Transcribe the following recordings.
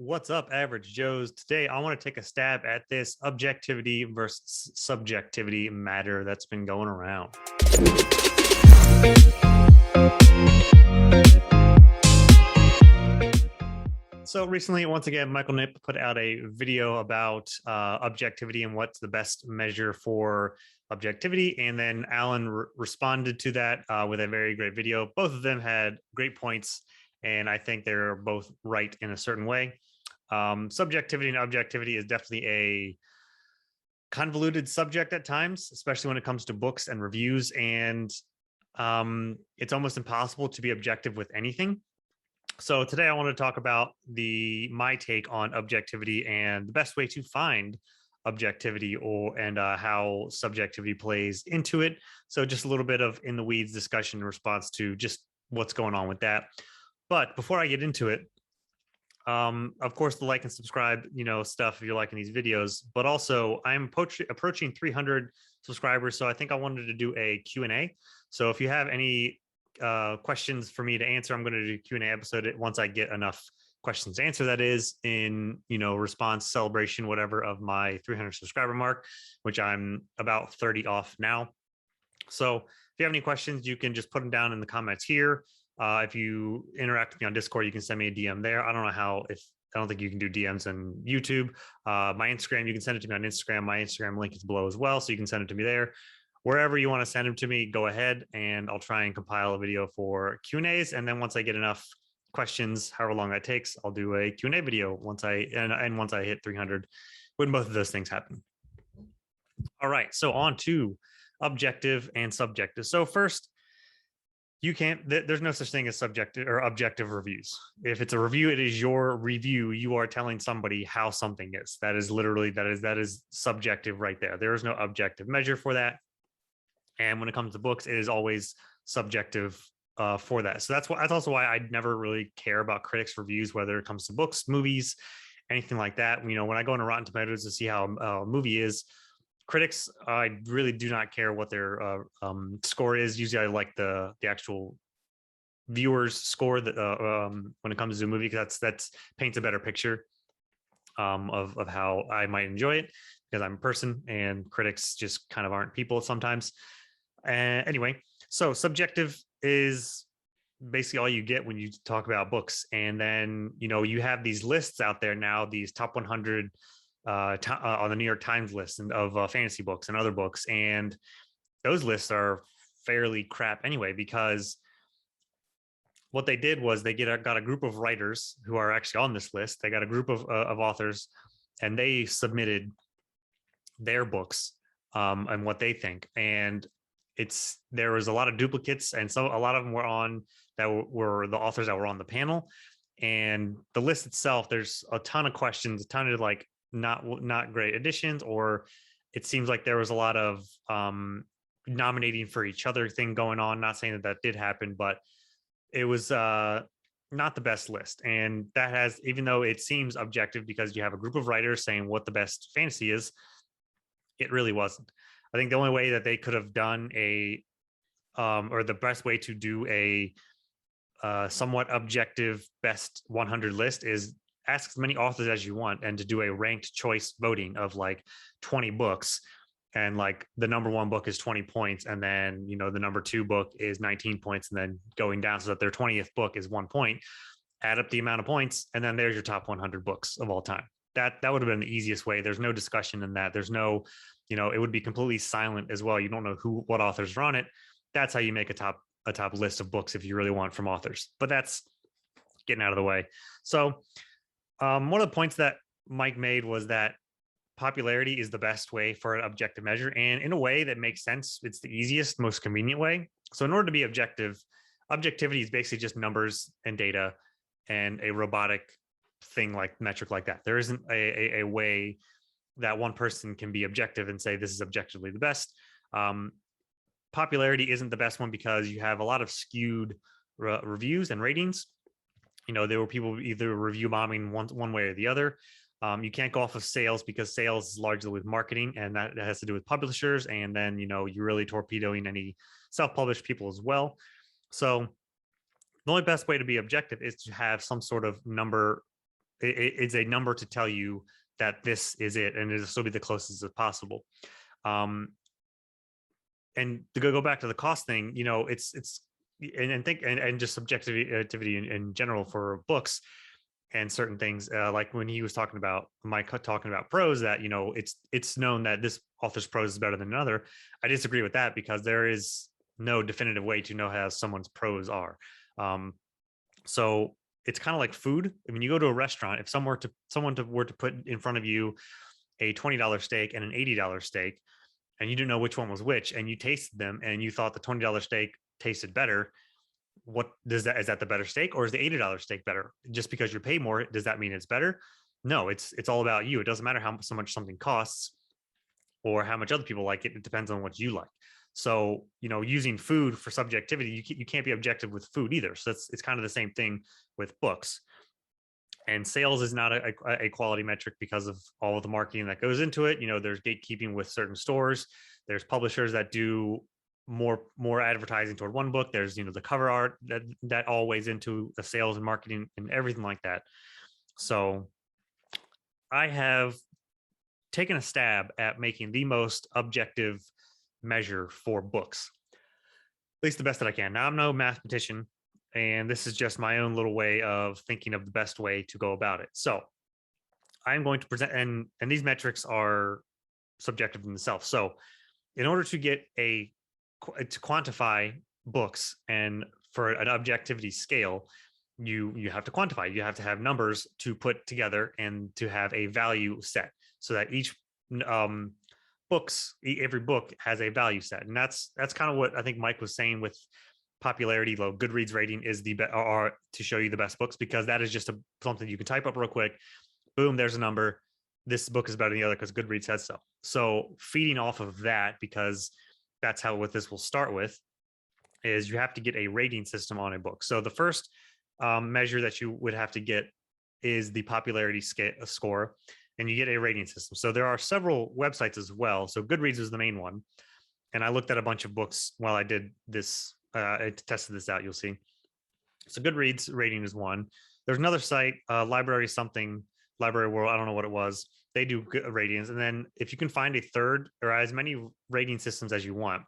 What's up, average Joes? Today, I want to take a stab at this objectivity versus subjectivity matter that's been going around. So recently, once again, Michael Nipp put out a video about objectivity and what's the best measure for objectivity. And then Alan responded to that with a very great video. Both of them had great points, and I think they're both right in a certain way. Subjectivity and objectivity is definitely a convoluted subject at times, especially when it comes to books and reviews. And it's almost impossible to be objective with anything. So today I want to talk about my take on objectivity and the best way to find objectivity and how subjectivity plays into it. So just a little bit of in the weeds discussion in response to just what's going on with that. But before I get into it, of course, the like and subscribe, stuff if you're liking these videos, but also I'm approaching 300 subscribers. So I think I wanted to do a Q&A. So if you have any questions for me to answer, I'm going to do a Q&A episode once I get enough questions to answer. That is in, response, celebration, whatever, of my 300 subscriber mark, which I'm about 30 off now. So if you have any questions, you can just put them down in the comments here. If you interact with me on Discord, you can send me a DM there. I don't know I don't think you can do DMs on YouTube. My Instagram, you can send it to me on Instagram. My Instagram link is below as well, so you can send it to me there. Wherever you want to send them to me, go ahead, and I'll try and compile a video for Q&As. And then once I get enough questions, however long that takes, I'll do a Q&A video once I hit 300, when both of those things happen. All right, so on to objective and subjective. So first, there's no such thing as subjective or objective reviews. If it's a review, it is your review. You are telling somebody how something is. That is subjective right there. There is no objective measure for that. And when it comes to books, it is always subjective for that. So that's also why I never really care about critics' reviews, whether it comes to books, movies, anything like that. When I go into Rotten Tomatoes to see how a movie is, critics, I really do not care what their score is. Usually I like the actual viewers score that when it comes to a movie, because that's paints a better picture of how I might enjoy it, because I'm a person and critics just kind of aren't people sometimes. Anyway, so subjective is basically all you get when you talk about books. And then, you have these lists out there now, these top 100 on the New York Times list of fantasy books and other books. And those lists are fairly crap anyway, because what they did was they got a group of writers who are actually on this list. They got a group of authors, and they submitted their books and what they think. And there was a lot of duplicates, and so a lot of them were the authors that were on the panel. And the list itself, there's a ton of questions, a ton of not great additions, or it seems like there was a lot of nominating for each other thing going on. Not saying that did happen, but it was not the best list. And that has, even though it seems objective because you have a group of writers saying what the best fantasy is, it really wasn't. I think the only way that they could have done or the best way to do a somewhat objective best 100 list is ask as many authors as you want, and to do a ranked choice voting of 20 books, and the number one book is 20 points, and then the number two book is 19 points, and then going down so that their 20th book is 1 point. Add up the amount of points, and then there's your top 100 books of all time. That would have been the easiest way. There's no discussion in that. There's no, it would be completely silent as well. You don't know what authors are on it. That's how you make a top list of books if you really want from authors. But that's getting out of the way. So one of the points that Mike made was that popularity is the best way for an objective measure. And in a way that makes sense. It's the easiest, most convenient way. So in order to be objective, objectivity is basically just numbers and data and a robotic thing metric like that. There isn't a way that one person can be objective and say this is objectively the best. Popularity isn't the best one because you have a lot of skewed reviews and ratings. There were people either review bombing one way or the other. You can't go off of sales because sales is largely with marketing, and that has to do with publishers. And then, you're really torpedoing any self-published people as well. So the only best way to be objective is to have some sort of number it's a number to tell you that this is it, and it'll still be the closest as possible. And to go back to the cost thing, it's and just subjectivity in general for books and certain things, like when he was talking about Mike talking about prose, that it's known that this author's prose is better than another. I disagree with that, because there is no definitive way to know how someone's prose are. So it's kind of like food. I mean, you go to a restaurant, if someone were to put in front of you a $20 steak and an $80 steak, and you didn't know which one was which, and you tasted them and you thought the $20 steak tasted better, what does that, is that the better steak, or is the $80 steak better? Just because you pay more, does that mean it's better? No, it's all about you. It doesn't matter how much something costs or how much other people like it. It depends on what you like. So, using food for subjectivity, you can't be objective with food either. So it's kind of the same thing with books. And sales is not a quality metric because of all of the marketing that goes into it. There's gatekeeping with certain stores. There's publishers that do more advertising toward one book. There's the cover art that all weighs into the sales and marketing and everything like that. So I have taken a stab at making the most objective measure for books, at least the best that I can. Now, I'm no mathematician, and this is just my own little way of thinking of the best way to go about it. So I'm going to present, and these metrics are subjective in themselves. So in order to get to quantify books, and for an objectivity scale, you have to quantify. You have to have numbers to put together and to have a value set, so that each every book has a value set. And that's kind of what I think Mike was saying with popularity. Low Goodreads rating is to show you the best books, because that is just something you can type up real quick. Boom, there's a number. This book is better than the other because Goodreads says so. So feeding off of that, because that's what this will start with, is you have to get a rating system on a book. So the first measure that you would have to get is the popularity score, and you get a rating system. So there are several websites as well. So Goodreads is the main one. And I looked at a bunch of books while I did this. I tested this out, you'll see. So Goodreads rating is one. There's another site, Library World, I don't know what it was. They do good ratings. And then if you can find a third or as many rating systems as you want,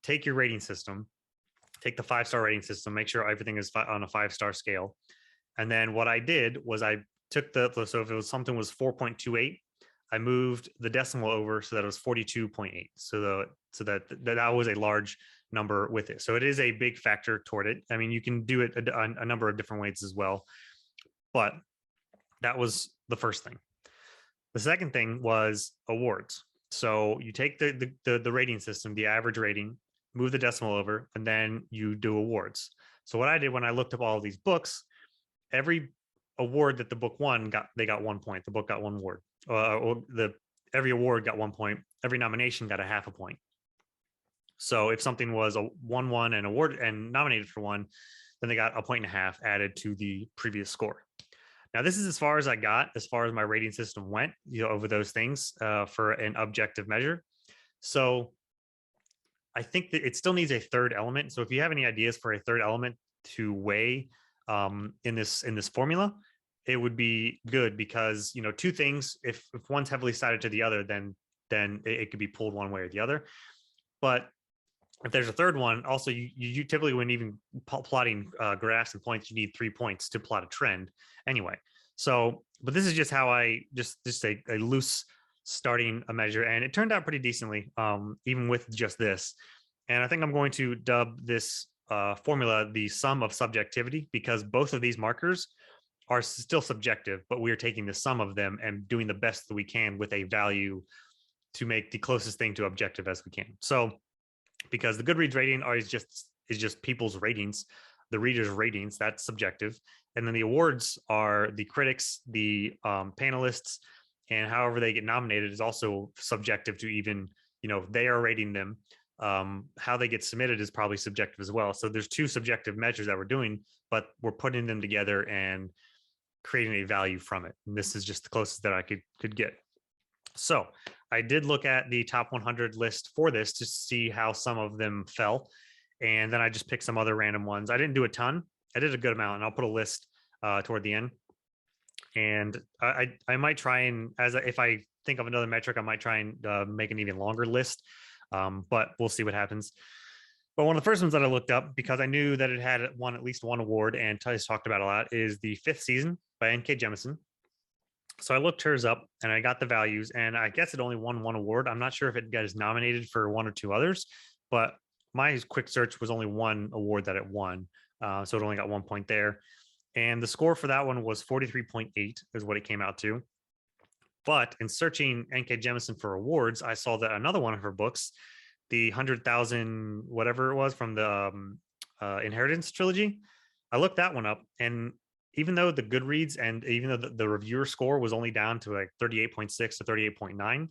take your rating system, take the 5-star rating system, make sure everything is on a 5-star scale. And then what I did was I took so if something was 4.28, I moved the decimal over so that it was 42.8. So that was a large number with it. So it is a big factor toward it. I mean, you can do it a number of different ways as well, but that was the first thing. The second thing was awards. So you take the rating system, the average rating, move the decimal over, and then you do awards. So what I did when I looked up all of these books, every award that the book won they got 1 point. The book got 1 award. Every award got 1 point. Every nomination got a half a point. So if something was a 1 and award and nominated for one, then they got 1.5 points added to the previous score. Now, this is as far as I got, as far as my rating system went, over those things for an objective measure. So I think that it still needs a third element. So if you have any ideas for a third element to weigh in this formula, it would be good, because two things, if one's heavily sided to the other, then it could be pulled one way or the other. But if there's a third one, also you typically, when even plotting graphs and points, you need 3 points to plot a trend anyway. So, but this is just how I just a loose starting a measure, and it turned out pretty decently, even with just this. And I think I'm going to dub this formula the sum of subjectivity, because both of these markers are still subjective, but we are taking the sum of them and doing the best that we can with a value to make the closest thing to objective as we can. So, because the Goodreads rating is just people's ratings, the readers' ratings, that's subjective. And then the awards are the critics, the panelists, and however they get nominated is also subjective to even, they are rating them. How they get submitted is probably subjective as well. So there's 2 subjective measures that we're doing, but we're putting them together and creating a value from it. And this is just the closest that I could get. So I did look at the top 100 list for this to see how some of them fell. And then I just picked some other random ones. I didn't do a ton. I did a good amount, and I'll put a list toward the end. And I might try and if I think of another metric, I might try and make an even longer list. But we'll see what happens. But one of the first ones that I looked up, because I knew that it had won at least one award and has talked about a lot, is the Fifth Season by N.K. Jemisin. So I looked hers up and I got the values, and I guess it only won one award. I'm not sure if it got nominated for one or two others, but my quick search was only one award that it won. So it only got 1 point there. And the score for that one was 43.8 is what it came out to. But in searching N.K. Jemisin for awards, I saw that another one of her books, the 100,000 whatever it was from the Inheritance trilogy, I looked that one up, and even though the Goodreads and even though the reviewer score was only down to like 38.6 to 38.9,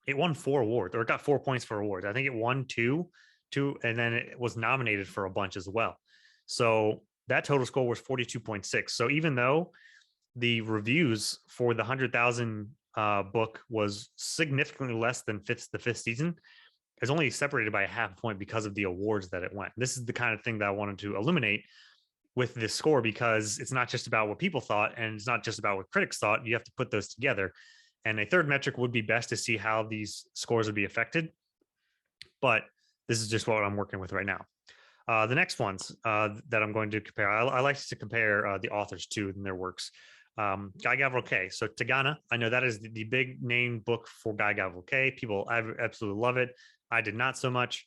it won 4 awards, or it got 4 points for awards. I think it won two, and then it was nominated for a bunch as well. So that total score was 42.6. So even though the reviews for the 100,000 book was significantly less than the fifth season, it's only separated by a half point because of the awards that it went. This is the kind of thing that I wanted to illuminate with this score, because it's not just about what people thought and it's not just about what critics thought. You have to put those together. And a third metric would be best to see how these scores would be affected. But this is just what I'm working with right now. The next ones that I'm going to compare, I like to compare the authors too and their works. Guy Gavriel Kay. So Tigana, I know that is the big name book for Guy Gavriel Kay. People absolutely love it. I did not so much.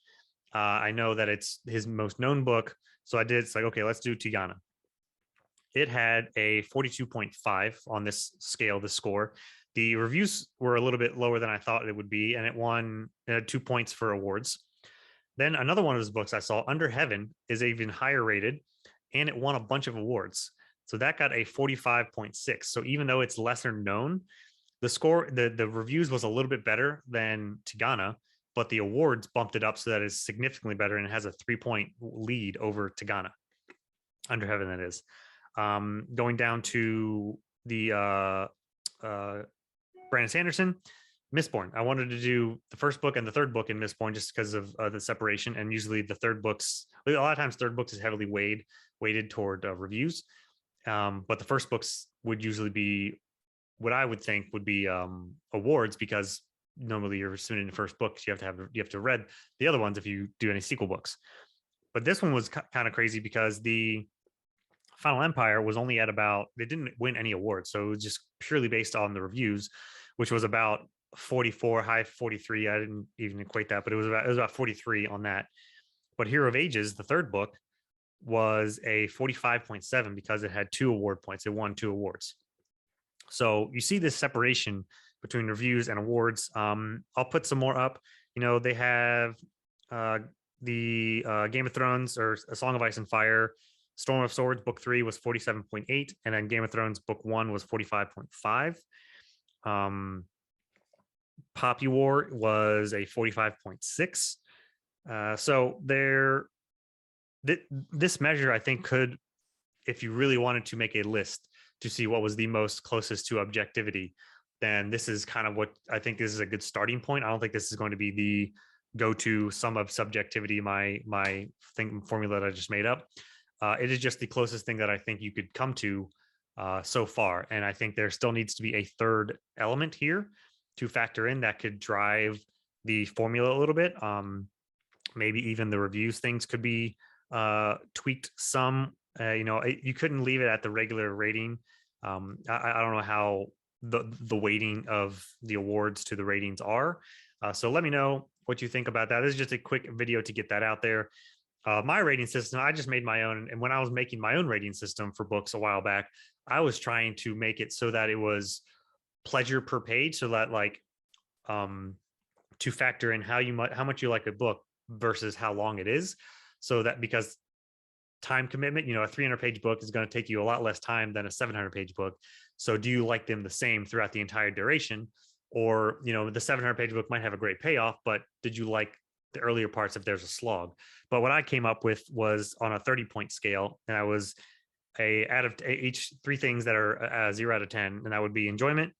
I know that it's his most known book. So I did, it's like, okay, let's do Tigana. It had a 42.5 on this scale, this score. The reviews were a little bit lower than I thought it would be, and it won 2 points for awards. Then another one of his books I saw, Under Heaven, is even higher rated, and it won a bunch of awards. So that got a 45.6. So even though it's lesser known, the score, the reviews was a little bit better than Tigana, but the awards bumped it up so that it's significantly better, and it has a 3-point lead over Tigana. Under Heaven, that is. Going down to the Brandon Sanderson, Mistborn. I wanted to do the first book and the third book in Mistborn just because of the separation. And usually the third books, a lot of times third books is heavily weighted toward reviews. But the first books would usually be what I would think would be awards, because normally you're submitting the first book, so you have to read the other ones if you do any sequel books. But this one was kind of crazy because the Final Empire was only at about, they didn't win any awards, so it was just purely based on the reviews, which was about 44, high 43. I didn't even equate that, but it was about 43 on that. But Hero of Ages, the third book, was a 45.7 because it had 2 award points. It won 2 awards. So you see this separation between reviews and awards. I'll put some more up. You know, they have the Game of Thrones, or A Song of Ice and Fire, Storm of Swords book 3 was 47.8, and then Game of Thrones book 1 was 45.5. Poppy War was a 45.6. So this measure, I think, could, if you really wanted to make a list to see what was the most closest to objectivity, then this is kind of what I think this is a good starting point. I don't think this is going to be the go-to sum of subjectivity, my formula that I just made up. It is just the closest thing that I think you could come to so far. And I think there still needs to be a third element here to factor in that could drive the formula a little bit. Maybe even the reviews things could be tweaked some. You couldn't leave it at the regular rating. I don't know how the weighting of the awards to the ratings are. So let me know what you think about that. This is just a quick video to get that out there. My rating system, I just made my own. And when I was making my own rating system for books a while back, I was trying to make it so that it was pleasure per page, so that to factor in how much you like a book versus how long it is. So that, because time commitment, a 300-page book is going to take you a lot less time than a 700-page book. So do you like them the same throughout the entire duration? Or, the 700-page book might have a great payoff, but did you like the earlier parts if there's a slog? But what I came up with was on a 30-point scale, and I was out of each 3 things that are 0 out of 10, and that would be enjoyment,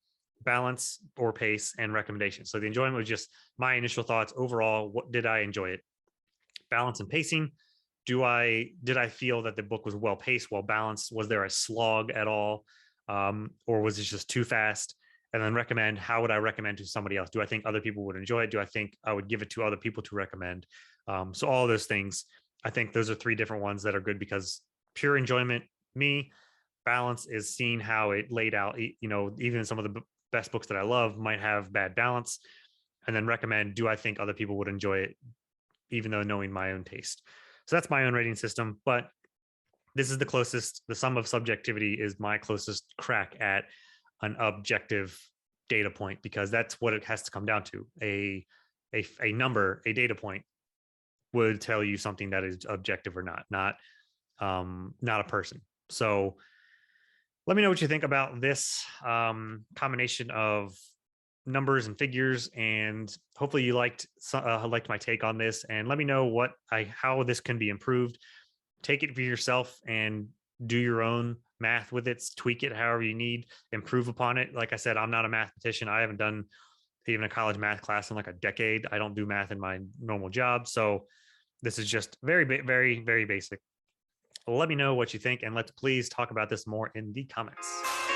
balance or pace, and recommendation. So the enjoyment was just my initial thoughts overall. What did I enjoy it? Balance and pacing. Did I feel that the book was well paced, well balanced? Was there a slog at all? or was it just too fast? And then recommend, how would I recommend to somebody else? Do I think other people would enjoy it? Do I think I would give it to other people to recommend? So all those things, I think those are three different ones that are good, because pure enjoyment, me. Balance is seeing how it laid out. Even some of the best books that I love might have bad balance. And then recommend, do I think other people would enjoy it, even though knowing my own taste? So that's my own rating system. But this is the closest, the sum of subjectivity is my closest crack at an objective data point, because that's what it has to come down to. A number, a data point would tell you something that is objective or not a person. So let me know what you think about this combination of numbers and figures, and hopefully you liked my take on this. And let me know how this can be improved. Take it for yourself and do your own math with it. Tweak it however you need. Improve upon it. Like I said, I'm not a mathematician. I haven't done even a college math class in like a decade. I don't do math in my normal job, so this is just very, very, very basic. Let me know what you think, and let's please talk about this more in the comments.